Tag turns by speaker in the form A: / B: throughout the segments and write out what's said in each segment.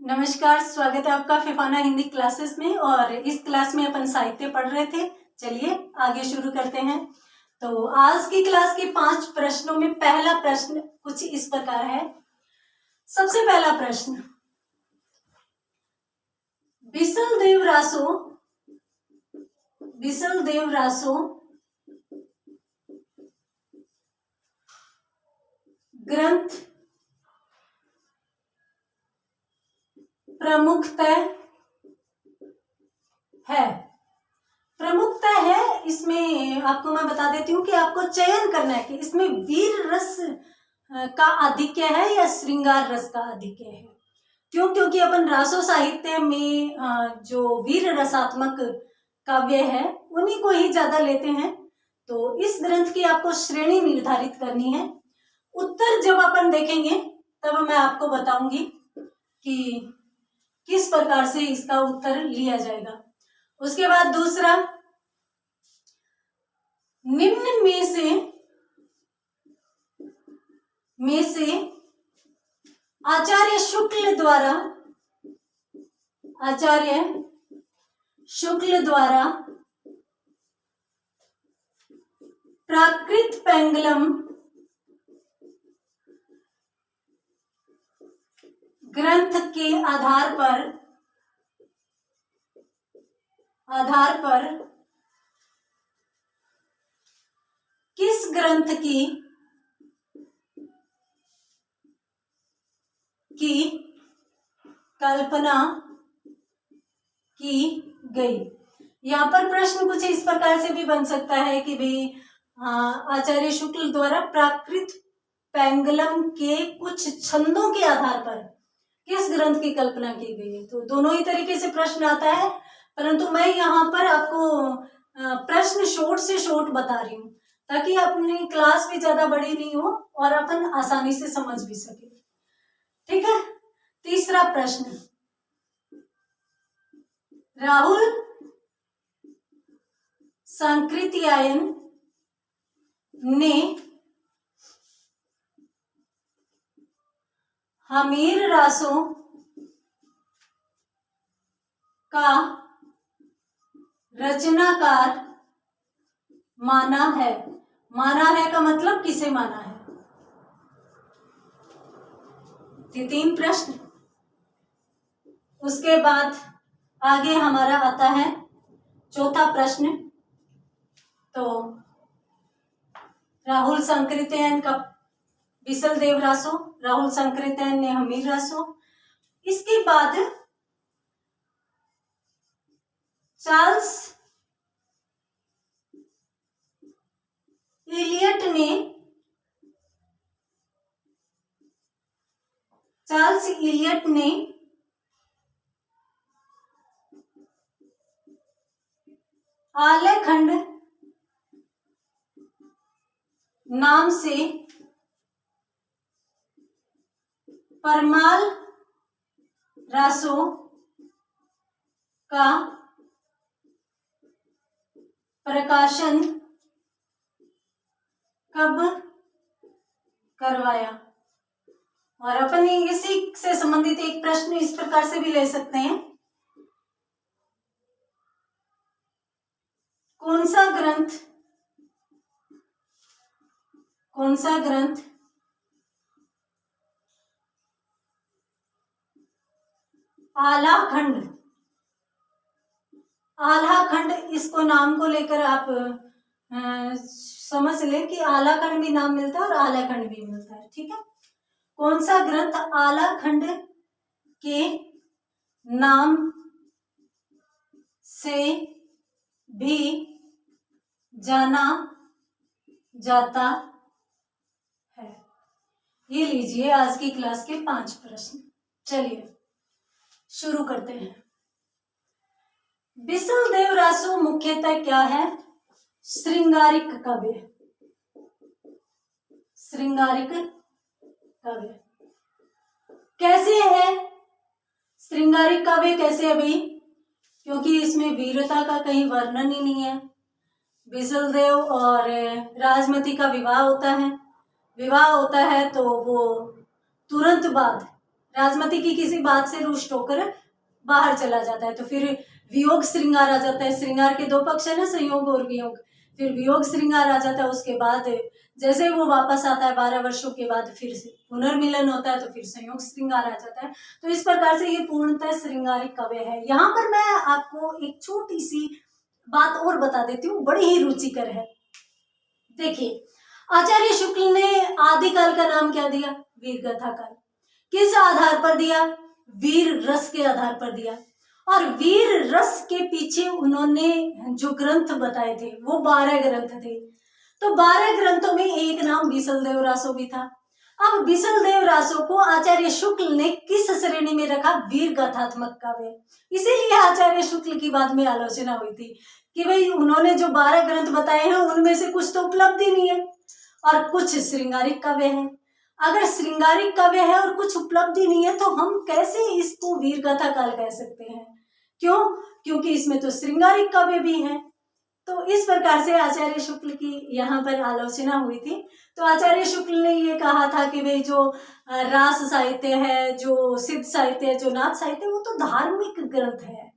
A: नमस्कार, स्वागत है आपका फिफाना हिंदी क्लासेस में। और इस क्लास में अपन साहित्य पढ़ रहे थे। चलिए आगे शुरू करते हैं। तो आज की क्लास के 5 प्रश्नों में पहला प्रश्न कुछ इस प्रकार है। सबसे पहला प्रश्न, बिसल देव रासो ग्रंथ प्रमुखतः है। इसमें आपको मैं बता देती हूँ कि आपको चयन करना है कि इसमें वीर रस का आधिक्य है या श्रृंगार रस का आधिक्य है। क्यों? क्योंकि अपन रासो साहित्य में जो वीर रसात्मक काव्य है उन्हीं को ही ज्यादा लेते हैं। तो इस ग्रंथ की आपको श्रेणी निर्धारित करनी है। उत्तर जब अपन देखेंगे तब मैं आपको बताऊंगी कि किस प्रकार से इसका उत्तर लिया जाएगा। उसके बाद दूसरा, निम्न में से आचार्य शुक्ल द्वारा प्राकृत पेंगलम ग्रंथ के आधार पर किस ग्रंथ की कल्पना की गई। यहाँ पर प्रश्न कुछ इस प्रकार से भी बन सकता है कि भाई आचार्य शुक्ल द्वारा प्राकृत पेंगलम के कुछ छंदों के आधार पर किस ग्रंथ की कल्पना की गई है। तो दोनों ही तरीके से प्रश्न आता है, परंतु मैं यहाँ पर आपको प्रश्न शॉर्ट से शॉर्ट बता रही हूँ ताकि अपनी क्लास भी ज्यादा बड़ी नहीं हो और अपन आसानी से समझ भी सके। ठीक है। तीसरा प्रश्न, राहुल सांकृत्यायन ने हमीर रासों का रचनाकार माना है का मतलब किसे माना है। ये 3 प्रश्न। उसके बाद आगे हमारा आता है चौथा प्रश्न। तो राहुल सांकृत्यायन का बिसल देव रासो, राहुल सांकृत्यायन ने हमीर रासो। इसके बाद चार्ल्स इलियट ने आलेखंड नाम से परमाल रासों का प्रकाशन कब करवाया। और अपन इसी से संबंधित एक प्रश्न इस प्रकार से भी ले सकते हैं, कौन सा ग्रंथ आलाखंड इसको नाम को लेकर आप समझ लें कि आलाखंड भी नाम मिलता है और आलाखंड भी मिलता है। ठीक है। कौन सा ग्रंथ आलाखंड के नाम से भी जाना जाता है। ये लीजिए आज की क्लास के 5 प्रश्न। चलिए शुरू करते हैं। बिसल देव रासो मुख्यतः क्या है? श्रृंगारिक काव्य। कैसे है श्रृंगारिक काव्य? कैसे है भाई? क्योंकि इसमें वीरता का कहीं वर्णन ही नहीं है। बिसल देव और राजमती का विवाह होता है तो वो तुरंत बाद राजमती की किसी बात से रुष्ट होकर बाहर चला जाता है, तो फिर वियोग श्रृंगार आ जाता है। श्रृंगार के दो पक्ष है ना, संयोग और वियोग। फिर वियोग श्रृंगार आ जाता है, उसके बाद जैसे वो वापस आता है 12 वर्षों के बाद, फिर से पुनर्मिलन होता है, तो फिर संयोग श्रृंगार आ जाता है। तो इस प्रकार से ये पूर्णतः श्रृंगारिक काव्य है। यहाँ पर मैं आपको एक छोटी सी बात और बता देती हूँ, बड़ी ही रुचिकर है। देखिए, आचार्य शुक्ल ने आदिकाल का नाम क्या दिया? वीरगाथा काल। किस आधार पर दिया? वीर रस के आधार पर दिया। और वीर रस के पीछे उन्होंने जो ग्रंथ बताए थे वो 12 ग्रंथ थे। तो 12 ग्रंथों में एक नाम बिसलदेव रासो भी था। अब बिसलदेव रासो को आचार्य शुक्ल ने किस श्रेणी में रखा? वीर गाथात्मक काव्य। इसीलिए आचार्य शुक्ल की बाद में आलोचना हुई थी कि भाई उन्होंने जो 12 ग्रंथ बताए हैं उनमें से कुछ तो उपलब्धि नहीं है और कुछ श्रृंगारिक काव्य है। अगर श्रृंगारिक काव्य है और कुछ उपलब्धि नहीं है तो हम कैसे इसको वीर गाथा काल कह सकते हैं? क्यों? क्योंकि इसमें तो श्रृंगारिक काव्य भी है। तो इस प्रकार से आचार्य शुक्ल की यहाँ पर आलोचना हुई थी। तो आचार्य शुक्ल ने ये कहा था कि भाई जो रास साहित्य है, जो सिद्ध साहित्य है, जो नाथ साहित्य है, वो तो धार्मिक ग्रंथ है,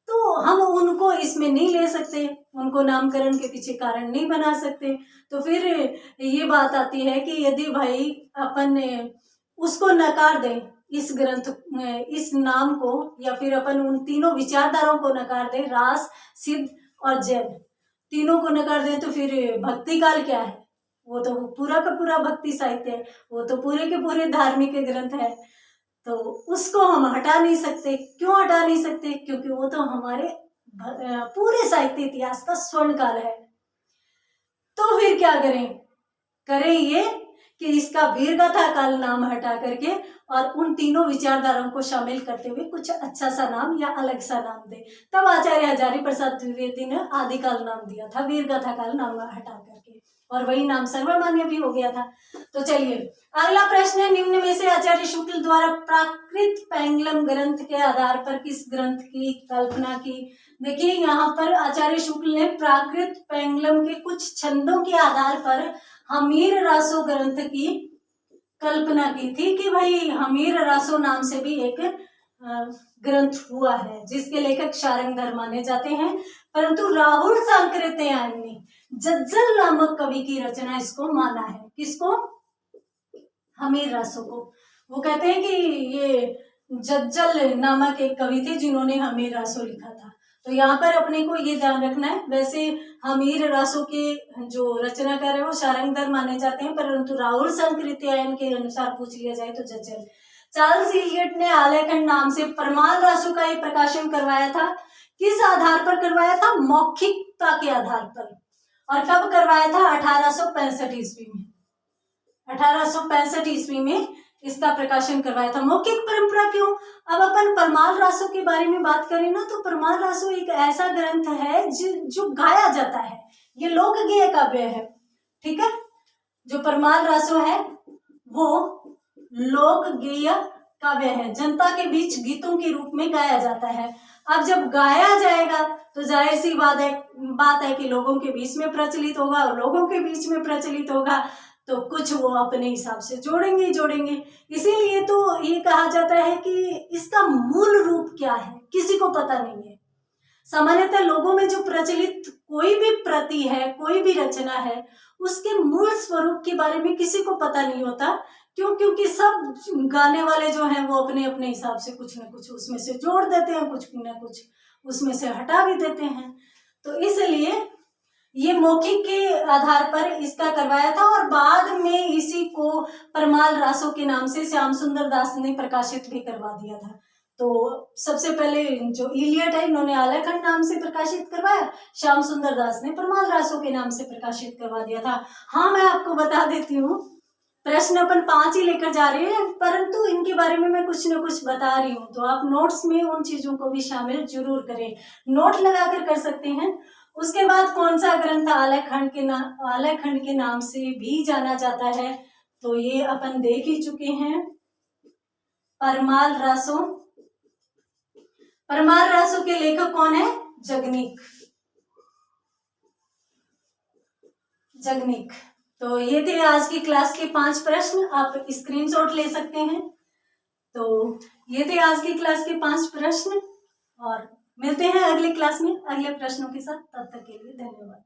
A: तो हम उनको इसमें नहीं ले सकते, उनको नामकरण के पीछे कारण नहीं बना सकते। तो फिर ये बात आती है कि यदि भाई अपन उसको नकार दें, इस ग्रंथ इस नाम को, या फिर अपन उन तीनों विचारधाराओं को नकार दें, रास, सिद्ध और जैन, तीनों को नकार दें, तो फिर भक्ति काल क्या है? वो तो पूरा का पूरा भक्ति साहित्य है, वो तो पूरे के पूरे धार्मिक ग्रंथ है। तो उसको हम हटा नहीं सकते। क्यों हटा नहीं सकते? क्योंकि वो तो हमारे पूरे साहित्य इतिहास का स्वर्ण काल है। तो फिर क्या करें? करें ये कि इसका वीरगाथा काल नाम हटा करके और उन तीनों विचारधाराओं को शामिल करते हुए कुछ अच्छा सा नाम या अलग सा नाम दे। तब आचार्य हजारी प्रसाद द्विवेदी ने आदिकाल नाम दिया था, वीरगाथा काल नाम हटा करके, और वही नाम सर्वमान्य भी हो गया था। तो चलिए, अगला प्रश्न है, निम्न में से आचार्य शुक्ल द्वारा प्राकृत पैंगलम ग्रंथ के आधार पर किस ग्रंथ की कल्पना की? देखिए, यहाँ पर आचार्य शुक्ल ने प्राकृत पैंगलम के कुछ छंदों के आधार पर हमीर रासो ग्रंथ की कल्पना की थी कि भाई हमीर रासो नाम से भी एक ग्रंथ हुआ है जिसके लेखक शारंगधर माने जाते हैं, परंतु राहुल सांकृत्यायन ने जज्जल नामक कवि की रचना इसको माना है। किसको? हमीर रासो को। वो कहते हैं कि ये जज्जल नामक एक कवि थे जिन्होंने हमीर रासो लिखा था। तो यहाँ पर अपने को ये ध्यान रखना है, वैसे हमीर रासो के जो रचनाकार है वो शारंगधर माने जाते हैं, परंतु राहुल सांकृत्यायन के अनुसार पूछ लिया जाए तो जज्जल। चार्ल्स इलियट ने आलेखन नाम से परमाल रासो का एक प्रकाशन करवाया था। किस आधार पर करवाया था? मौखिकता के आधार पर। और कब करवाया था? 1865 ईस्वी में। 1865 ईस्वी में इसका प्रकाशन करवाया था। मौखिक परंपरा क्यों? अब अपन परमाल रासो के बारे में बात करें ना, तो परमाल रासो एक ऐसा ग्रंथ है जो गाया जाता है, ये लोकगेय काव्य है। ठीक है, जो परमाल रासो है वो लोकगेय काव्य है, जनता के बीच गीतों के रूप में गाया जाता है। अब जब गाया जाएगा तो जाहिर सी बात है कि लोगों के बीच में प्रचलित होगा, और लोगों के बीच में प्रचलित होगा तो कुछ वो अपने हिसाब से जोड़ेंगे। इसीलिए तो ये कहा जाता है कि इसका मूल रूप क्या है किसी को पता नहीं है। सामान्यतः लोगों में जो प्रचलित कोई भी प्रति है, कोई भी रचना है, उसके मूल स्वरूप के बारे में किसी को पता नहीं होता। क्यों? क्योंकि सब गाने वाले जो हैं वो अपने अपने हिसाब से कुछ न कुछ उसमें से जोड़ देते हैं, कुछ न कुछ उसमें से हटा भी देते हैं। तो इसलिए ये मौखिक के आधार पर इसका करवाया था, और बाद में इसी को परमाल रासो के नाम से श्याम सुंदर दास ने प्रकाशित भी करवा दिया था। तो सबसे पहले जो इलियट है इन्होंने आलेखन नाम से प्रकाशित करवाया, श्याम सुंदर दास ने परमाल रासो के नाम से प्रकाशित करवा दिया था। हाँ, मैं आपको बता देती हूँ, प्रश्न अपन 5 ही लेकर जा रहे हैं, परंतु इनके बारे में मैं कुछ न कुछ बता रही हूँ, तो आप नोट्स में उन चीजों को भी शामिल जरूर करें, नोट लगाकर कर सकते हैं। उसके बाद कौन सा ग्रंथ आलेखंड के नाम से भी जाना जाता है, तो ये अपन देख ही चुके हैं, परमाल रासो। परमाल रासो के लेखक कौन है? जगनीक। तो ये थे आज की क्लास के 5 प्रश्न, आप स्क्रीनशॉट ले सकते हैं। तो ये थे आज की क्लास के 5 प्रश्न और मिलते हैं अगली क्लास में अगले प्रश्नों के साथ। तब तक के लिए धन्यवाद।